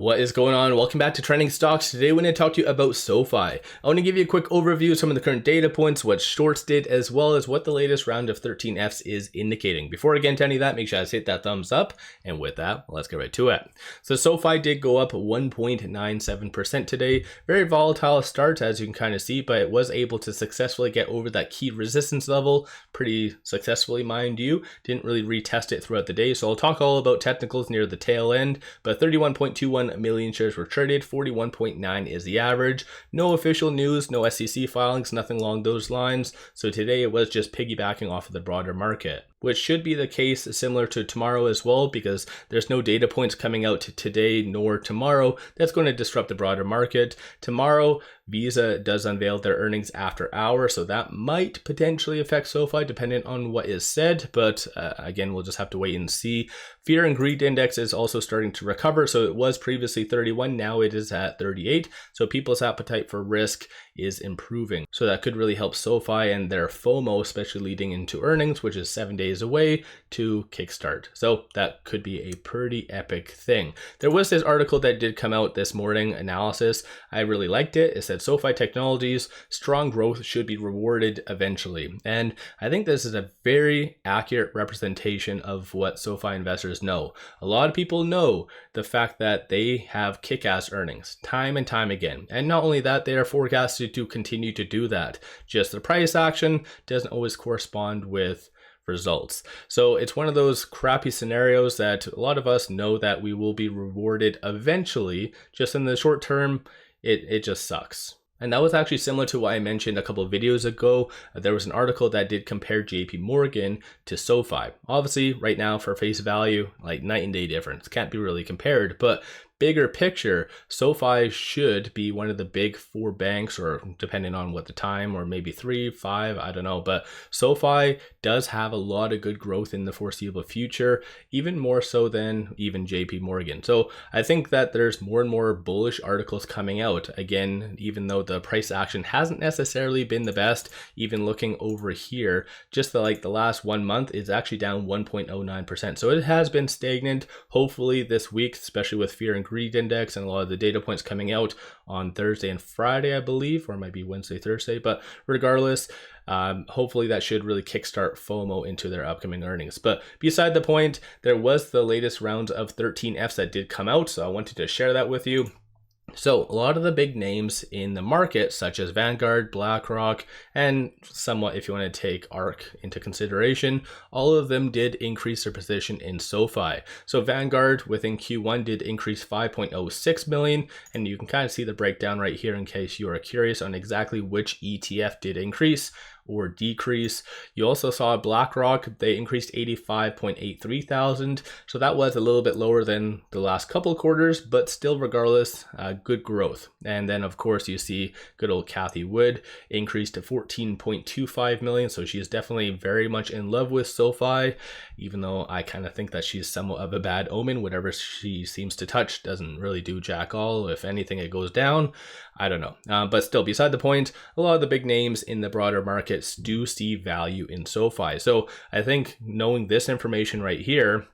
What is going on? Welcome back to Trending Stocks. Today we're going to talk to you about SoFi. I want to give you a quick overview of some of the current data points, what shorts did, as well as what the latest round of 13F's is indicating. Before I get into any of that, make sure you guys hit that thumbs up. And with that, let's get right to it. So SoFi did go up 1.97% today. Very volatile start, as you can kind of see, but it was able to successfully get over that key resistance level pretty successfully, mind you. Didn't really retest it throughout the day. So I'll talk all about technicals near the tail end, but 31.21 million shares were traded, 41.9 is the average. No official news, no SEC filings, nothing along those lines. So today it was just piggybacking off of the broader market, which should be the case similar to tomorrow as well, because there's no data points coming out today nor tomorrow that's going to disrupt the broader market. Tomorrow, Visa does unveil their earnings after hours, so that might potentially affect SoFi depending on what is said, but again, we'll just have to wait and see. Fear and greed index is also starting to recover, so it was previously 31, now it is at 38, so people's appetite for risk is improving. So that could really help SoFi and their FOMO, especially leading into earnings, which is 7 days away, to kickstart. So that could be a pretty epic thing. There was this article that did come out this morning, analysis. I really liked it. It said SoFi Technologies, strong growth should be rewarded eventually. And I think this is a very accurate representation of what SoFi investors know. A lot of people know the fact that they have kick-ass earnings time and time again. And not only that, they are forecasted to continue to do that. Just the price action doesn't always correspond with results. So it's one of those crappy scenarios that a lot of us know that we will be rewarded eventually. Just in the short term, it just sucks. And that was actually similar to what I mentioned a couple of videos ago. There was an article that did compare JP Morgan to SoFi. Obviously, right now for face value, like night and day difference. Can't be really compared, but bigger picture, SoFi should be one of the big four banks, or depending on what the time, or maybe 3, 5, I don't know. But SoFi does have a lot of good growth in the foreseeable future, even more so than even JP Morgan. So I think that there's more and more bullish articles coming out. Again, even though the price action hasn't necessarily been the best, even looking over here, just the last 1 month is actually down 1.09%. So it has been stagnant. Hopefully this week, especially with fear and greed index and a lot of the data points coming out on Thursday and Friday, I believe, or it might be Wednesday, Thursday, but regardless, hopefully that should really kickstart FOMO into their upcoming earnings. But beside the point, there was the latest round of 13F's that did come out, so I wanted to share that with you. So a lot of the big names in the market, such as Vanguard, BlackRock, and somewhat if you want to take ARK into consideration, all of them did increase their position in SoFi. So Vanguard within Q1 did increase 5.06 million, and you can kind of see the breakdown right here in case you are curious on exactly which ETF did increase or decrease. You also saw BlackRock, they increased 85.83 thousand. So that was a little bit lower than the last couple of quarters, but still regardless, good growth. And then of course you see good old Cathie Wood increased to 14.25 million. So she is definitely very much in love with SoFi, even though I kind of think that she's somewhat of a bad omen. Whatever she seems to touch doesn't really do jack all. If anything, it goes down. I don't know. But still, beside the point, a lot of the big names in the broader markets do see value in SoFi. So I think knowing this information right here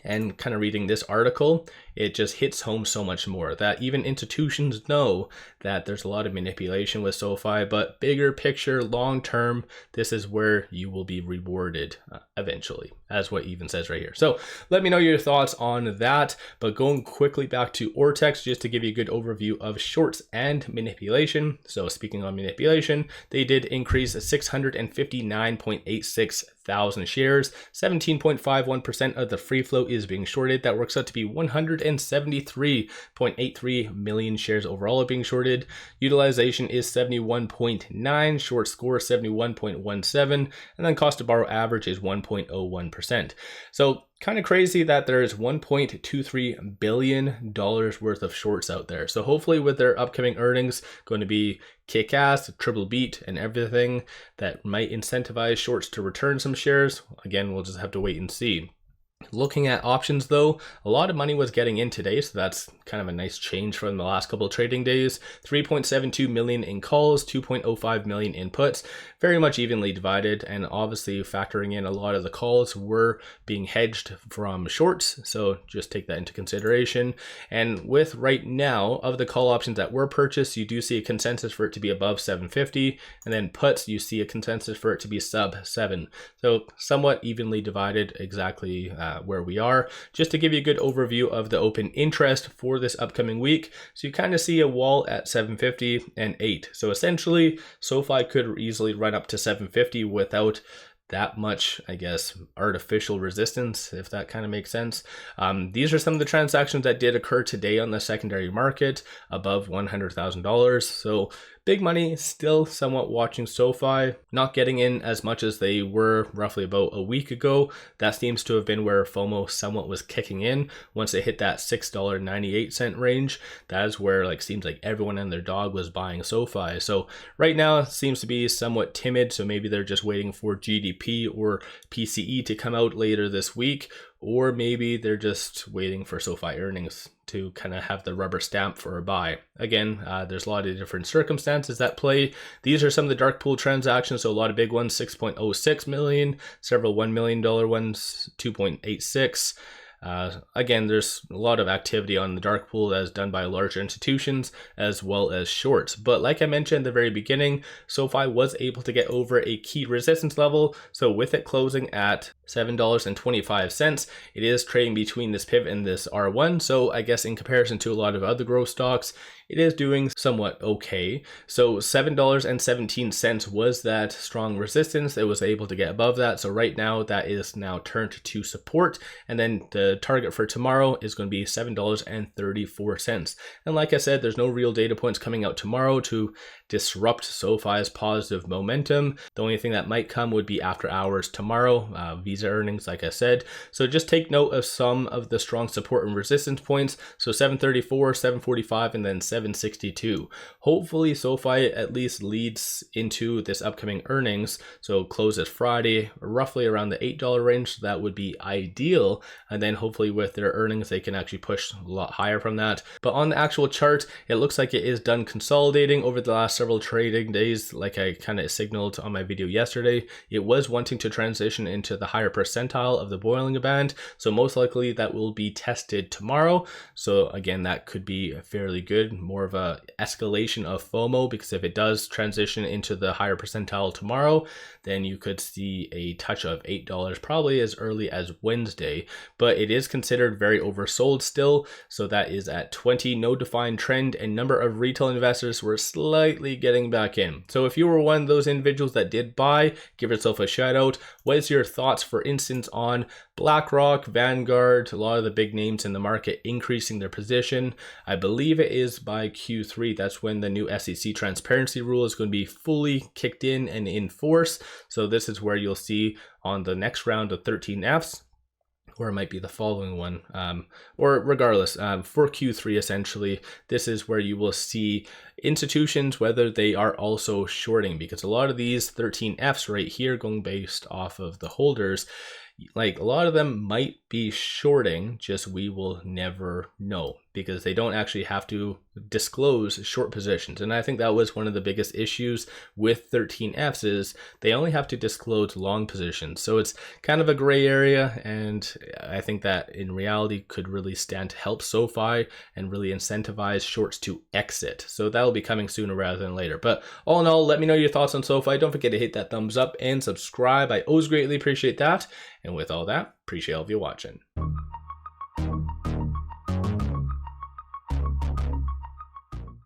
and kind of reading this article, it just hits home so much more that even institutions know that there's a lot of manipulation with SoFi, but bigger picture, long term, this is where you will be rewarded eventually, as what even says right here. So let me know your thoughts on that. But going quickly back to Ortex, just to give you a good overview of shorts and manipulation. So speaking on manipulation, they did increase 659.86 thousand shares. 17.51% of the free float is being shorted. That works out to be 173.83 million shares overall are being shorted. Utilization is 71.9, short score 71.17, and then cost to borrow average is 1.01%. So kind of crazy that there's $1.23 billion worth of shorts out there. So hopefully with their upcoming earnings going to be kick-ass, triple beat, and everything that might incentivize shorts to return some shares. Again, we'll just have to wait and see. Looking at options though, a lot of money was getting in today, so that's kind of a nice change from the last couple of trading days. 3.72 million in calls, 2.05 million in puts, very much evenly divided, and obviously factoring in a lot of the calls were being hedged from shorts, so just take that into consideration. And with right now, of the call options that were purchased, you do see a consensus for it to be above 750, and then puts, you see a consensus for it to be sub 7. So somewhat evenly divided, exactly where we are. Just to give you a good overview of the open interest for this upcoming week, so you kind of see a wall at 750 and 8. So essentially, SoFi could easily run up to 750 without that much, I guess, artificial resistance, if that kind of makes sense. These are some of the transactions that did occur today on the secondary market above $100,000. So big money still somewhat watching SoFi, not getting in as much as they were roughly about a week ago. That seems to have been where FOMO somewhat was kicking in. Once they hit that $6.98 range, that is where seems like everyone and their dog was buying SoFi. So right now it seems to be somewhat timid, so maybe they're just waiting for GDP or PCE to come out later this week, or maybe they're just waiting for SoFi earnings to kind of have the rubber stamp for a buy. Again, there's a lot of different circumstances at play. These are some of the dark pool transactions, so a lot of big ones, 6.06 million, several $1 million ones, 2.86. Again, there's a lot of activity on the dark pool that is done by larger institutions as well as shorts. But like I mentioned at the very beginning, SoFi was able to get over a key resistance level. So with it closing at $7.25, it is trading between this pivot and this R1. So I guess in comparison to a lot of other growth stocks, it is doing somewhat okay. So $7.17 was that strong resistance. It was able to get above that. So right now that is now turned to support. And then the target for tomorrow is going to be $7.34. And like I said, there's no real data points coming out tomorrow to disrupt SoFi's positive momentum. The only thing that might come would be after hours tomorrow, Visa earnings, like I said. So just take note of some of the strong support and resistance points. So 734, 745, and then 762. Hopefully SoFi at least leads into this upcoming earnings. So closes Friday, roughly around the $8 range. So that would be ideal. And then hopefully with their earnings, they can actually push a lot higher from that. But on the actual chart, it looks like it is done consolidating over the last several trading days. Like I kind of signaled on my video yesterday, it was wanting to transition into the higher percentile of the Bollinger Band. So most likely that will be tested tomorrow. So again, that could be fairly good, more of a escalation of FOMO, because if it does transition into the higher percentile tomorrow, then you could see a touch of $8 probably as early as Wednesday. But it is considered very oversold still. So that is at 20, no defined trend, and number of retail investors were slightly getting back in. So if you were one of those individuals that did buy, give yourself a shout out. What is your thoughts, for instance, on BlackRock, Vanguard, a lot of the big names in the market increasing their position? I believe it is by Q3. That's when the new SEC transparency rule is going to be fully kicked in and in force. So this is where you'll see on the next round of 13F's, or it might be the following one, or regardless, for Q3 essentially, this is where you will see institutions, whether they are also shorting, because a lot of these 13F's right here, going based off of the holders, like a lot of them might be shorting, just we will never know, because they don't actually have to disclose short positions. And I think that was one of the biggest issues with 13F's, is they only have to disclose long positions. So it's kind of a gray area, and I think that in reality could really stand to help SoFi and really incentivize shorts to exit. So that'll be coming sooner rather than later. But all in all, let me know your thoughts on SoFi. Don't forget to hit that thumbs up and subscribe. I always greatly appreciate that. And with all that, appreciate all of you watching.